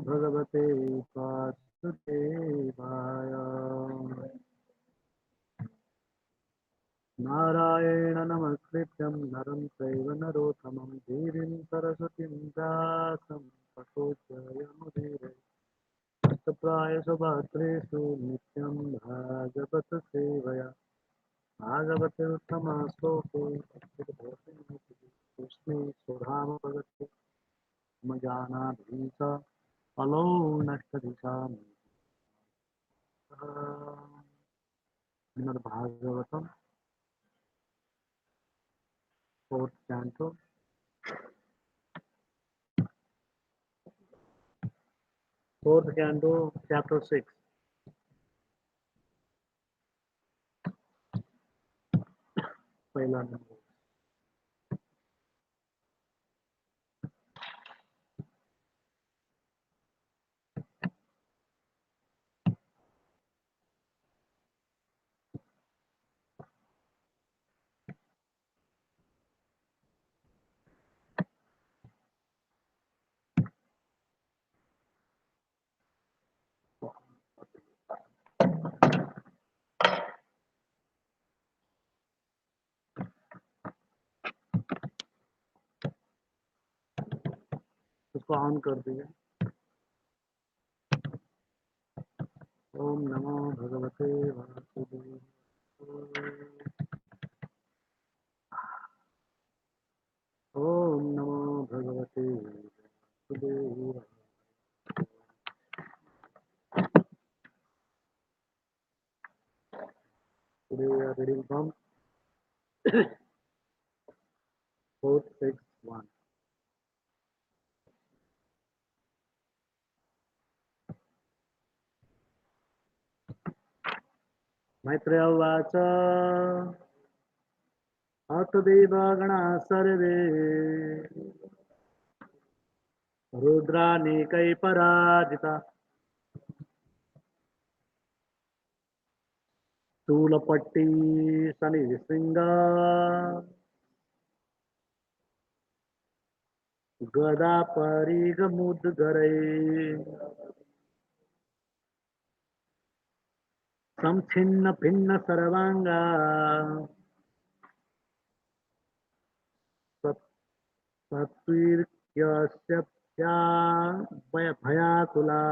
भगवते वासुदेवाय। नारायण नमस्कृत्यं नरं चैव नरोत्तमं देवीं सरस्वतीं व्यासं ततो जयमुदीरये। प्रायसुभद्रेषु नित्यं भागवत सेवया भागवते उत्तमा श्लोके कृष्णे सुधाम भगवते मजानाधीश फलो नष्टदिशाम्। Shrimad Bhagavatam 4th canto, 4th canto, chapter 6. पहला नंबर। उसको ऑन कर दिया। ओम नमो भगवते वासुदेवाय। ओम नमो भगवते वासुदेवाय। Today we are reading from 461. Maitreya उवाच अतदेवगणा सर्वे रुद्रानेकै पराजिता शूलपट्टी शनिसिंह गदा परिगमुद्गरै संछिन्न भिन्न सर्वांगा सत्वीर्यस्य भयाकुला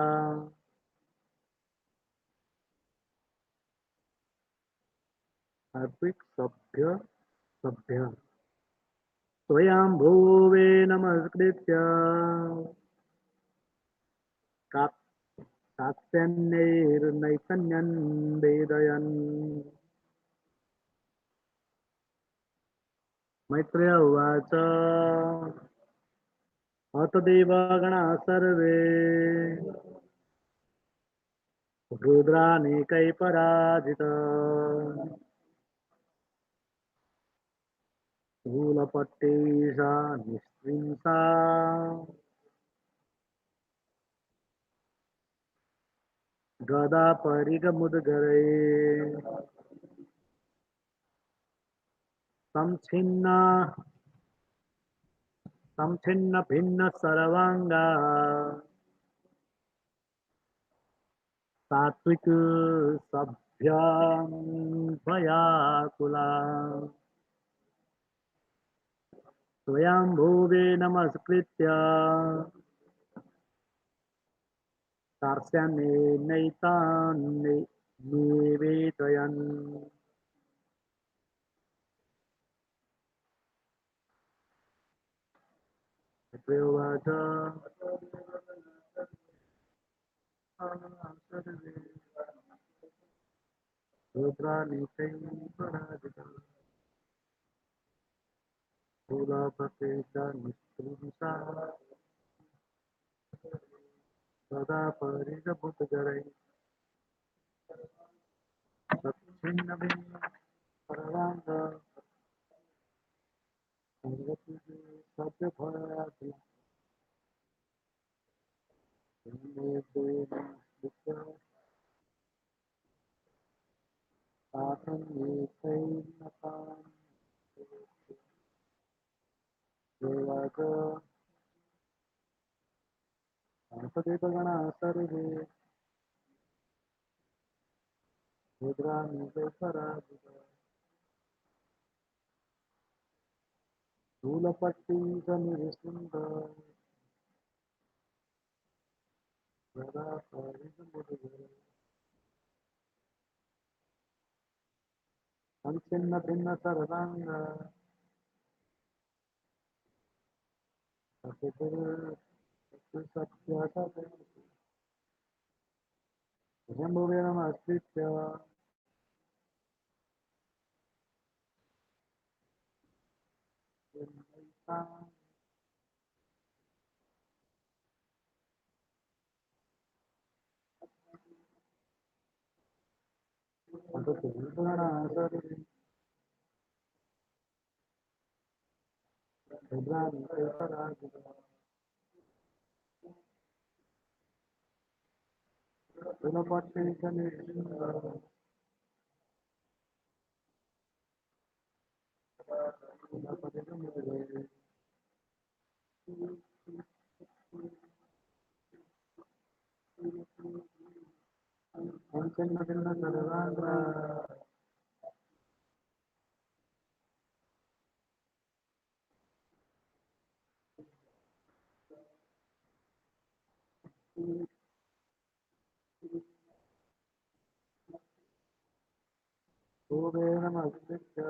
सात्विक सभ्य स्वयं भूवे नमस्कृत्य कात्स्यन्नैर्नैतन्यन् वेदयन्। मैत्रेय उवाच अथ देवगणा सर्वे रुद्रानेकै पराजिता शूलपट्टेशा निस्त्रिंसा गदा परिगमुद्गरै संछिन्न भिन्न सर्वांगा सात्विक सभ्य भयाकुला स्वयं भूवे नमस्कृत्य कार्श्यान्नैतान् निवेदयन्। उवाच रुद्रानीकै पराजिता शूलपते च निस्त्रिंसा सदा परिगमुद्गरै सच्छिन्न भिन्न सर्वांग सभ्य गणपतिगणा सर्वे रुद्राणीकराजिता स्थूलपट्टी सन्निविष्टुन्द सदा परिसमुद्रे संचिन्न भिन्न सर्वांग सत्य Hemboveramastitya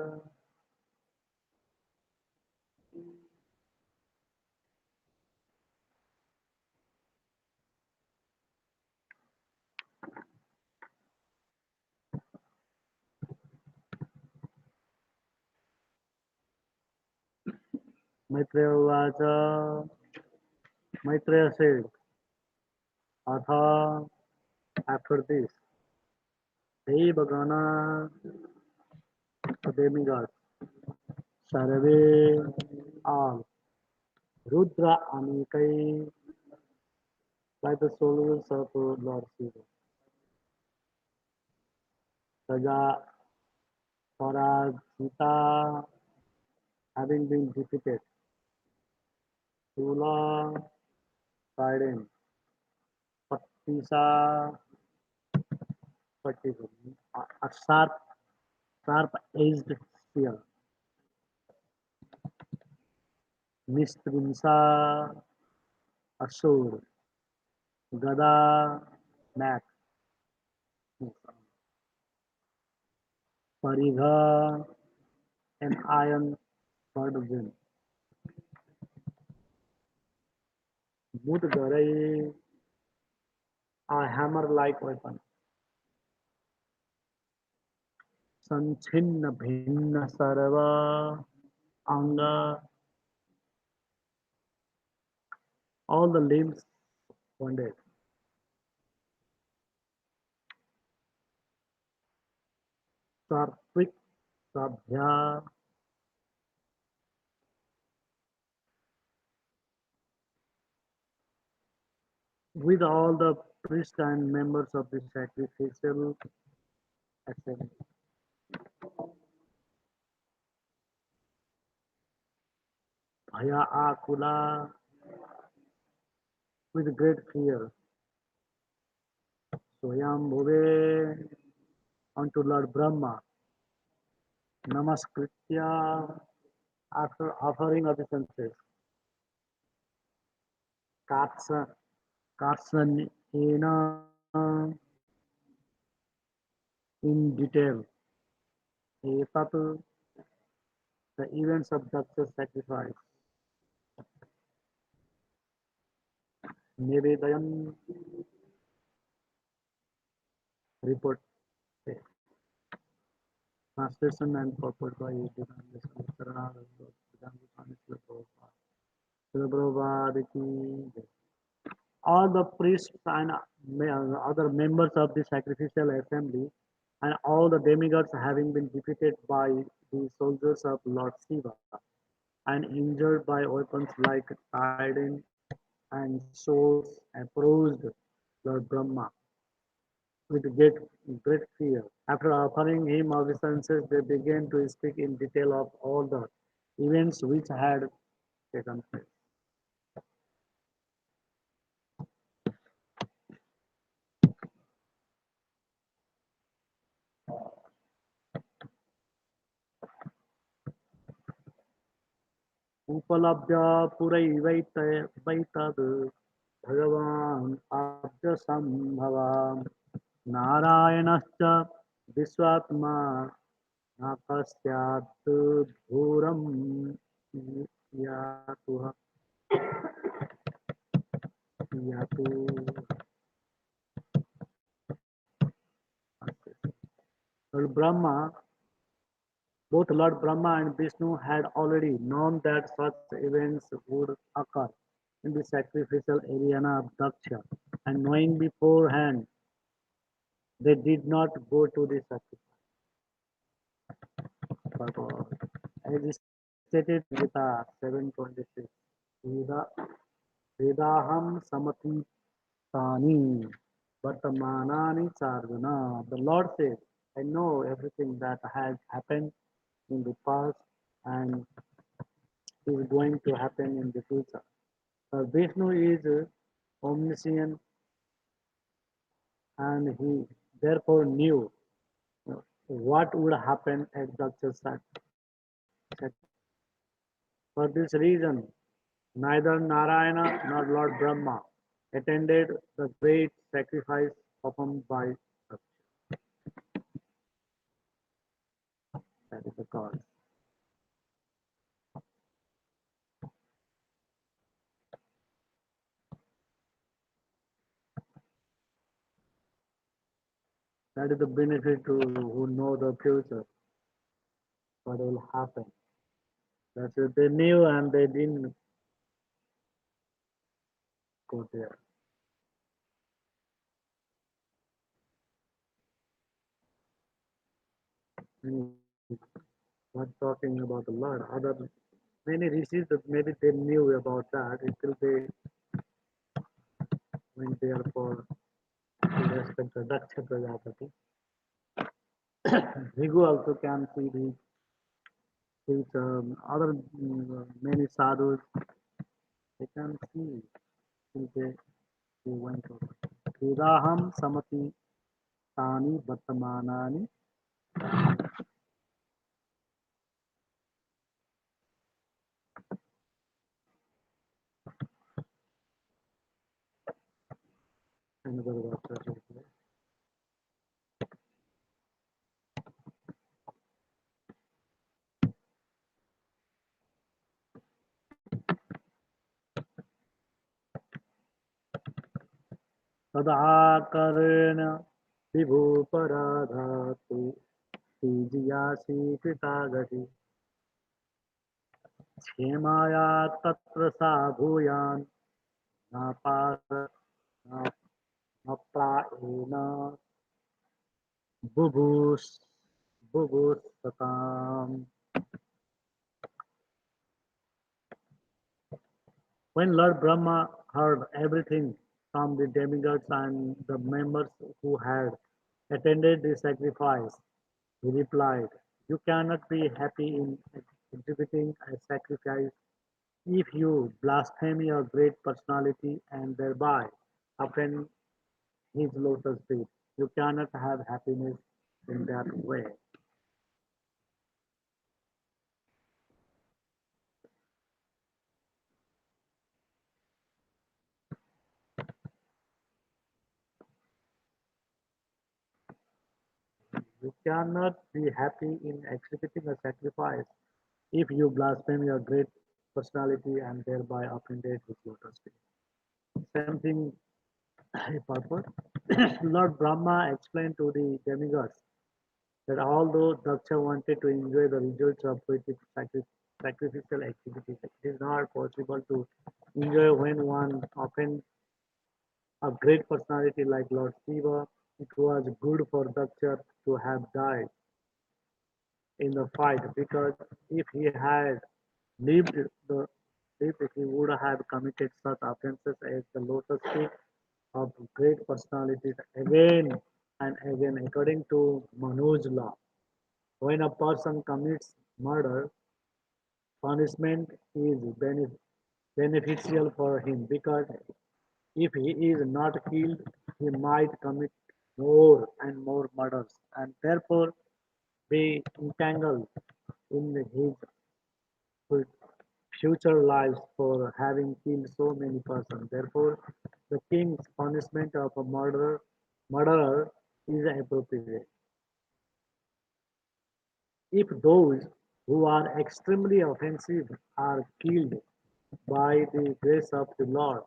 Maitreya Uvacha Maitreya said, Atha, after this, Hey Bhagana, the demigods, Sarve, all, Rudra Anikai, by the souls of Lord Shiva, Saja Parajita, having been defeated, Sula, Trident, Patisa, Patisa, a sharp-edged spear, Nistrimsa, a sword, Gada, mat, Parigha, an iron sword, Mudgarai, a hammer-like weapon, Sanchinna Bhinna Sarva, Anga, all the limbs wounded, Sartvik Sabhya, with all the priests and members of the sacrificial assembly. Bhaya Akula, with great fear, Soyam Bhuve, unto Lord Brahma, Namaskritya, after offering obeisances, Katsa, Katsanena, in detail, Etat, the events of Daksha's sacrifice, Nivedayan, report, translation and purport by Divine Sarana, Prabhupada ki jai. All the priests and other members of the sacrificial assembly and all the demigods having been defeated by the soldiers of Lord Shiva and injured by weapons like trident and swords approached Lord Brahma with great fear. After offering him obeisances, they began to speak in detail of all the events which had taken place. उपलभ्य पुरैवैतद् भगवान् अब्जसम्भवाम् नारायणश्च विश्वात्मा न कस्यात् धूरं यातुः यातु Lord Brahma, both Lord Brahma and Vishnu had already known that such events would occur in the sacrificial arena of Daksha, and knowing beforehand, they did not go to the sacrifice. As stated in Gita 7:26, Veda, Vedaham samati tani vartamanani charjuna. The Lord says, I know everything that has happened in the past and is going to happen in the future. Vishnu is omniscient and he therefore knew what would happen at Daksha's sacrifice. For this reason, neither Narayana nor Lord Brahma attended the great sacrifice performed by Daksha. That is the cause. That is the benefit to who know the future, what will happen. That's it. They knew and they didn't go there. And not talking about the Lord. Other many rishis that maybe they knew about that. It will be when they are for to respect the Daksha Prajapati. Bhigu also can see these other many sadhus. They can see since they went over. Vedaham samati tani vartamanani another verse. तदाकरेण विभूपराधातु तीजियासि कृतागति क्षेमाया तत्र सा भूयान् नापार नप्रायेण बुभुस् बुभुत्सताम्. When Lord Brahma heard everything from the demigods and the members who had attended the sacrifice, he replied, you cannot be happy in exhibiting a sacrifice if you blaspheme your great personality and thereby offend his lotus feet. You cannot have happiness in that way. You cannot be happy in executing a sacrifice if you blaspheme your great personality and thereby offended his lotus feet. Same thing purport. Lord Brahma explained to the demigods that although Daksha wanted to enjoy the results of sacrificial activities, it is not possible to enjoy when one offends a great personality like Lord Shiva. It was good for Daksha to have died in the fight because if he had lived the if he would have committed such offenses as the lotus feet of great personalities again and again according to Manu's law. When a person commits murder, punishment is beneficial for him because if he is not killed, he might commit more and more murders and therefore be entangled in his guilt. future lives for having killed so many persons. Therefore, the king's punishment of a murderer is appropriate. If those who are extremely offensive are killed by the grace of the Lord,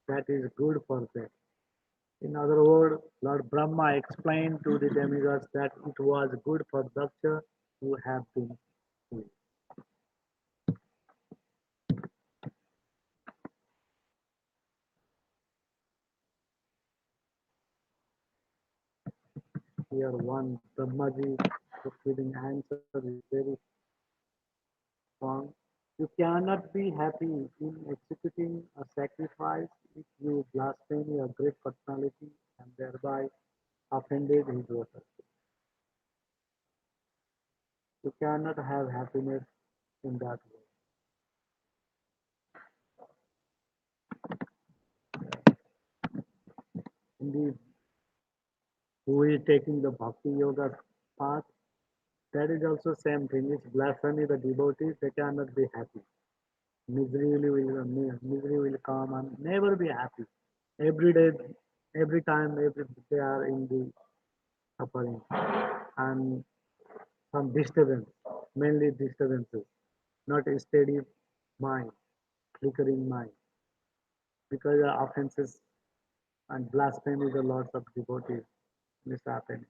that is good for them. In other words, Lord Brahma explained to the demigods that it was good for Daksha to have been killed. Here, one Brahmaji giving answer is very strong. You cannot be happy in executing a sacrifice if you blaspheme your great personality and thereby offended his worship. You cannot have happiness in that way. Indeed, who is taking the bhakti yoga path, that is also same thing. It's blasphemy the devotees, they cannot be happy. Misery will come and never be happy. Every day, every time, they are in the suffering and some disturbance, mainly disturbances, not a steady mind, flickering mind, because the offenses and blasphemy the lots of devotees is happening.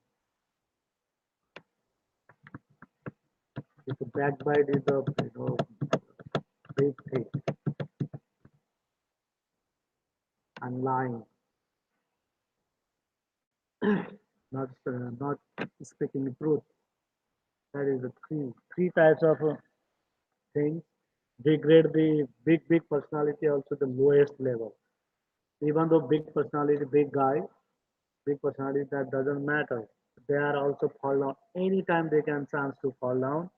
If the backbite is a big thing and lying, not speaking the truth. That is the three types of things degrade the big personality also the lowest level. Even though big personality, big guy, big personality that doesn't matter. They are also fall down anytime they can chance to fall down.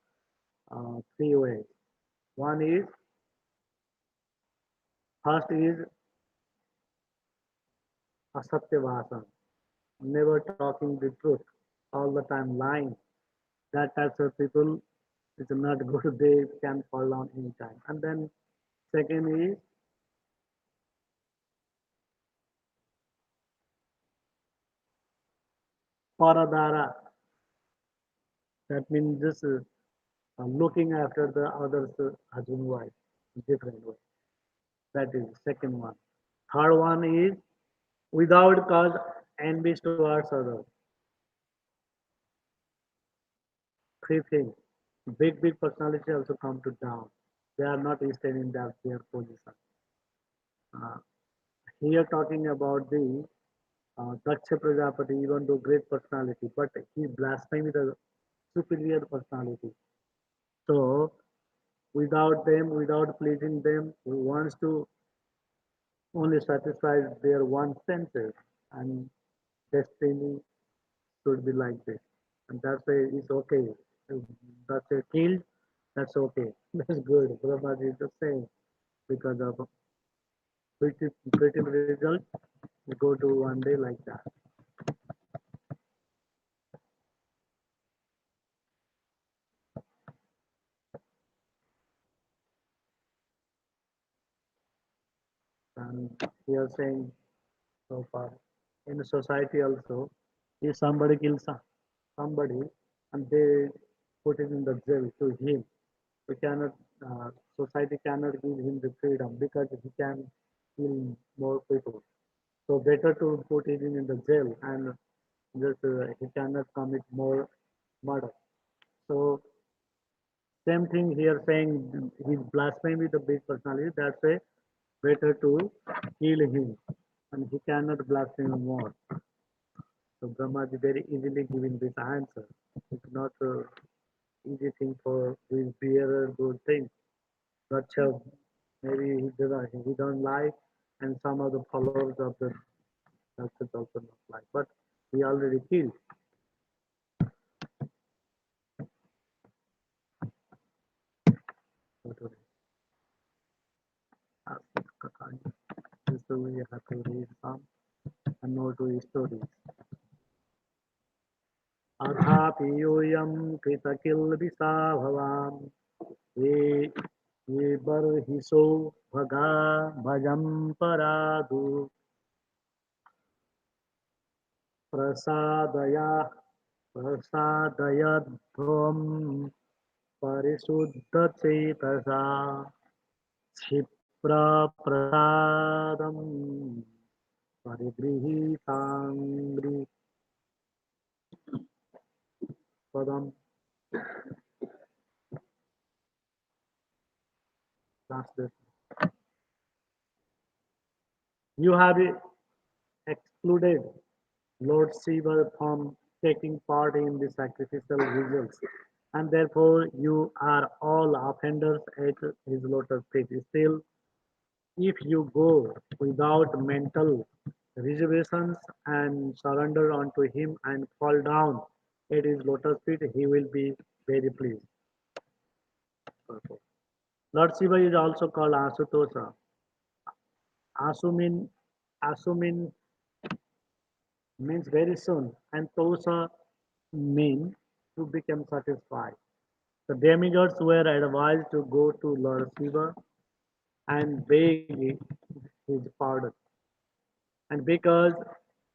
Three ways. One is first is asatya vasan, never talking the truth, all the time lying. That types of people is not good. They can fall down anytime. And then second is paradara. That means just looking after the others husband wife different way. That is second one. Third one is without cause envy towards others. Three things. Big personality also come to down. They are not staying in their position. Uh, Here talking about the Daksha Prajapati, even though great personality, but he blasphemed the superior personality. So without them, without pleasing them, he wants to only satisfy their one senses, and destiny should be like this. And that's why it's okay. That's a killed, that's okay. That's good. Brahmaji is the same because of pretty result, we go to one day like that. And we are saying so far in society also, if somebody kills somebody and they put it in the jail to him, we cannot, society cannot give him the freedom because he can kill more people. So better to put it in the jail and just he cannot commit more murder. So same thing here saying he's blasphemy the big personality. That's why better to kill him and he cannot blaspheme more. So Brahma is very easily giving this answer. It's not a easy thing for his bearer good thing. But maybe he don't like, and some of the followers of the churches also not like. But he already killed. So to ask Kakani, this we have to read some and know two stories. अथापि यूयं कृतकिल्बिषा भवान् ये ये बर्हिषो भगा भजं परादु प्रसादया प्रसादयध्वं परिशुद्धचेतसा क्षिप्रप्रसादं परिगृहीताङ्घ्रि पदम translate. You have excluded Lord Shiva from taking part in the sacrificial rituals, and therefore you are all offenders at his lotus feet. Still, if you go without mental reservations and surrender unto him and fall down at his lotus feet, he will be very pleased. Lord Shiva is also called Asutosha. Asumin, Asumin means very soon, and Tosa mean to become satisfied. The demigods were advised to go to Lord Shiva and beg his pardon. And because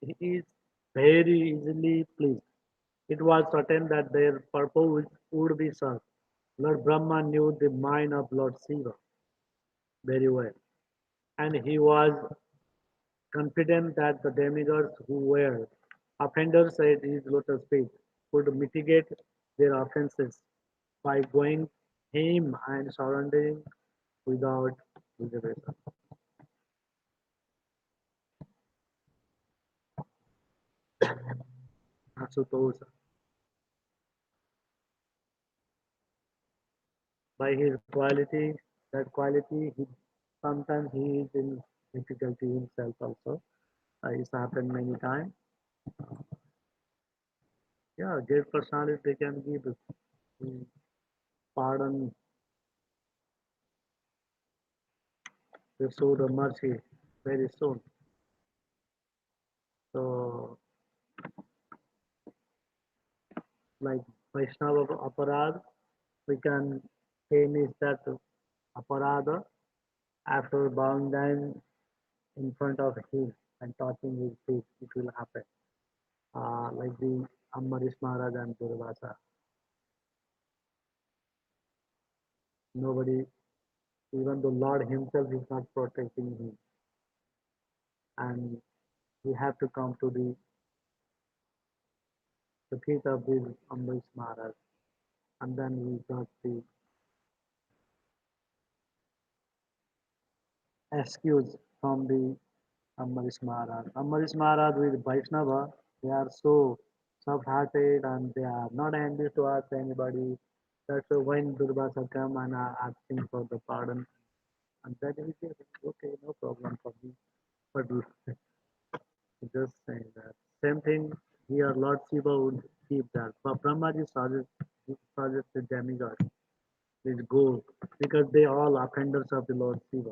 he is very easily pleased, it was certain that their purpose would be served. Lord Brahma knew the mind of Lord Shiva very well, and he was confident that the demigods who were offenders at his lotus feet would mitigate their offenses by going him and surrendering without reservation. Ashutosh, by his quality, that quality, sometimes he is in difficulty himself also. It's happened many times. Yeah, great personality they can give pardon, they show the mercy very soon. So, like Vaishnava Aparad, we can finish that Aparada after bowing down in front of him and touching his feet. It will happen. Like the Ambarish Maharaj and Durvasa. Nobody, even the Lord Himself is not protecting him. And we have to come to the feet of this Ambarish Maharaj. And then we got the excuse from the Ambarish Maharaj. Ambarish Maharaj with Vaishnava, they are so soft-hearted and they are not angry towards anybody. That's when Durvasa come and are asking for the pardon. And that is okay, no problem for me. But just saying that. Same thing here, Lord Shiva would keep that. But Brahmaji suggested demigod, please go, because they all offenders of the Lord Shiva.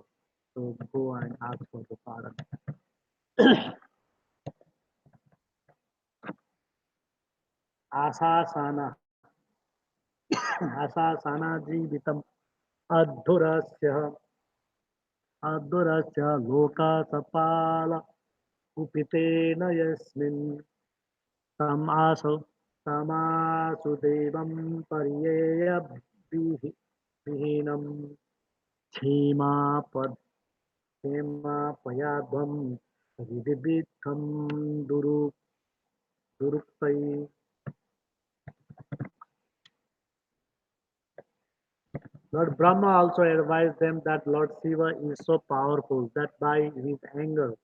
So go and ask for the pardon. Asasana, Asasana जीवितम् अधुरस्य अधुरस्य लोकासपाल कुपितेन यस्मिन् तमासु तमासु देवं पर्यय विहीनं क्षेमापद क्षेमापयाध्वं विधिविद्धं दुरुक्तै. Lord Brahma also advised them that Lord Shiva is so powerful that by his anger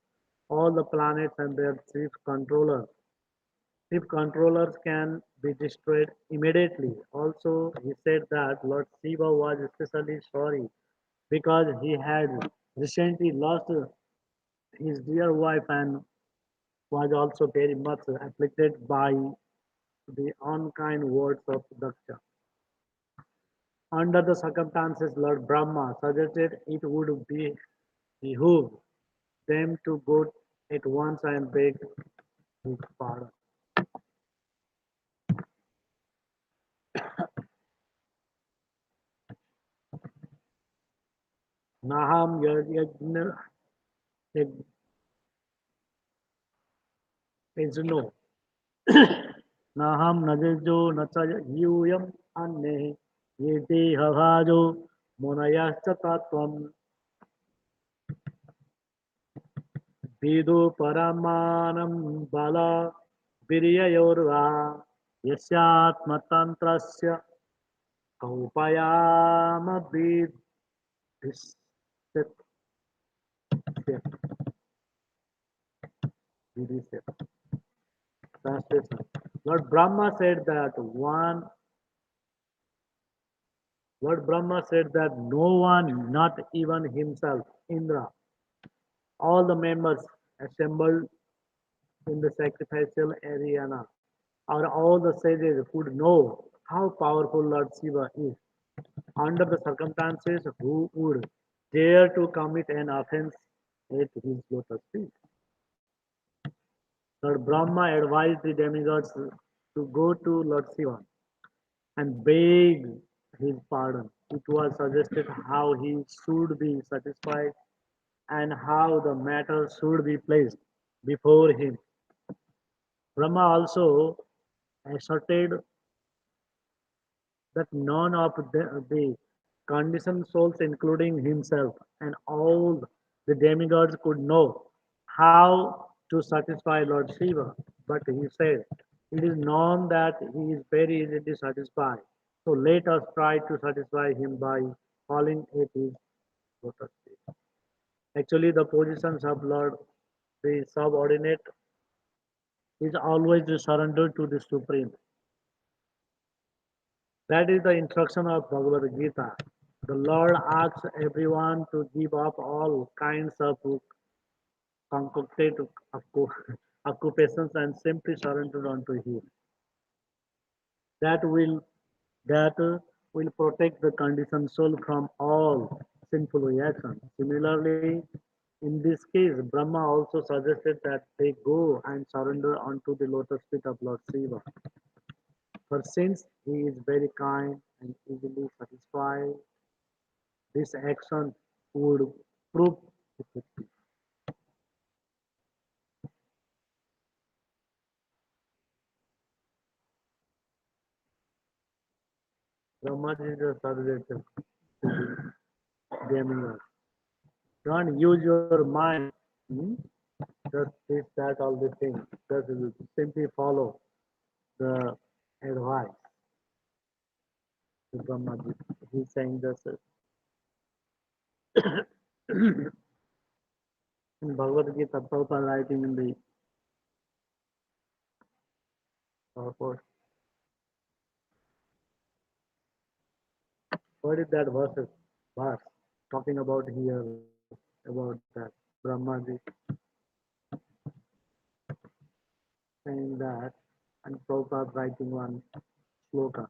all the planets and their chief controllers can be destroyed immediately. Also, he said that Lord Shiva was especially sorry because he had recently lost his dear wife and was also very much afflicted by the unkind words of Daksha. Under the circumstances, Lord Brahma suggested it would behoove them to go at once and beg his pardon. Naham yajna yajno. Naham najejo nachayuyam anne yete havajo monayascha tatvam vidu paramanam bala viryayorva yasyatmatantrasya kaupayama vidisya. Translation. Lord Brahma said that one Lord Brahma said that no one, not even himself, Indra, all the members assembled in the sacrificial arena, or all the sages could know how powerful Lord Shiva is. Under the circumstances, who would dare to commit an offense at his lotus feet? Lord Brahma advised the demigods to go to Lord Shiva and beg his pardon. It was suggested how he should be satisfied and how the matter should be placed before him. Brahma also asserted that none of the conditioned souls, including himself and all the demigods, could know how to satisfy Lord Shiva. But he said, it is known that he is very easily satisfied. So let us try to satisfy him by falling at his lotus feet. Actually, the positions of Lord, the subordinate, is always surrendered to the Supreme. That is the instruction of Bhagavad Gita. The Lord asks everyone to give up all kinds of concocted occupations and simply surrender unto Him. That will that will protect the conditioned soul from all sinful reactions. Similarly, in this case, Brahma also suggested that they go and surrender unto the lotus feet of Lord Shiva. For since he is very kind and easily satisfied, this action would prove effective. Brahmaji is suggested to the demigod. Don't use your mind. Hmm? Just this, that, all the things. Just simply follow the advice to Brahmaji. He's saying this in Bhagavad Gita, Prabhupada writing in the purport. What is that verse talking about here about that Brahmaji saying that and Prabhupada writing one sloka,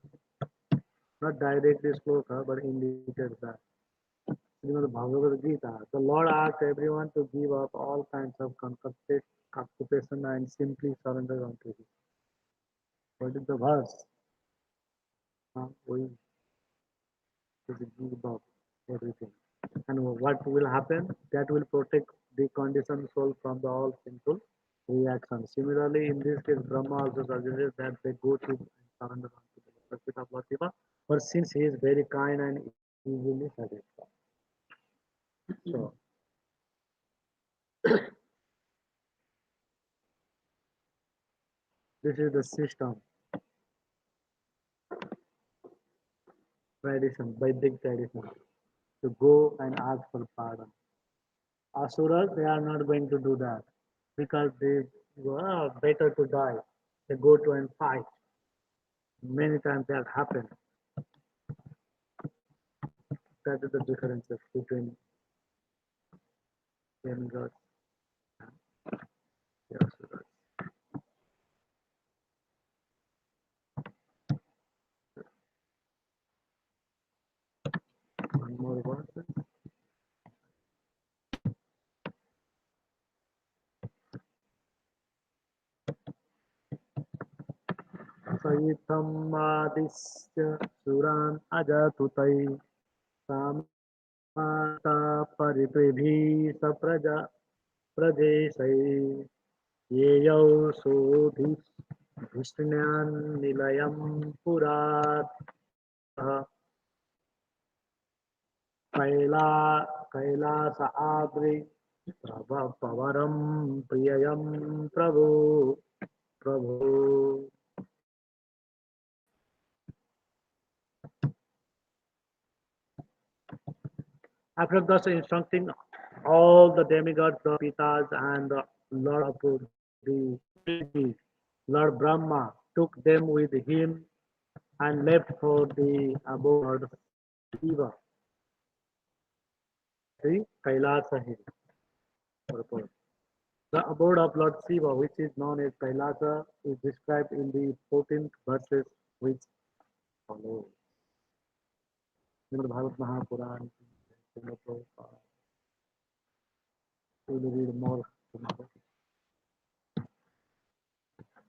not directly sloka, but indicates that. The Bhagavad Gita, the Lord asks everyone to give up all kinds of concocted occupation and simply surrender unto Him. What is the verse? We to give up everything. And what will happen? That will protect the conditioned soul from the all sinful reactions. Similarly, in this case, Brahma also suggested that they go to and surrender unto the Lord of Lord Shiva. But since he is very kind and easily satisfied. So this is the system, tradition, Vedic tradition, to go and ask for pardon. Asuras, they are not going to do that because they were better to die. They go to and fight. Many times that happens. That is the differences between demigods and the asuras. One more verse. Saitam adisya suran ajatutai माता परिपृभिः सप्रजा प्रजेशैः येयौ सोऽधिष्ठान्निलयं पुरात् कैला कैलास आद्रि पवरं प्रियं प्रभो प्रभो. After thus instructing all the demigods, the Pitas, and the Lord of the deities, Lord Brahma took them with him and left for the abode of Shiva, the Kailasa hill. The abode of Lord Shiva, which is known as Kailasa, is described in the 14th verses which follow. Srimad Bhagavad Mahapuran. We'll read more tomorrow.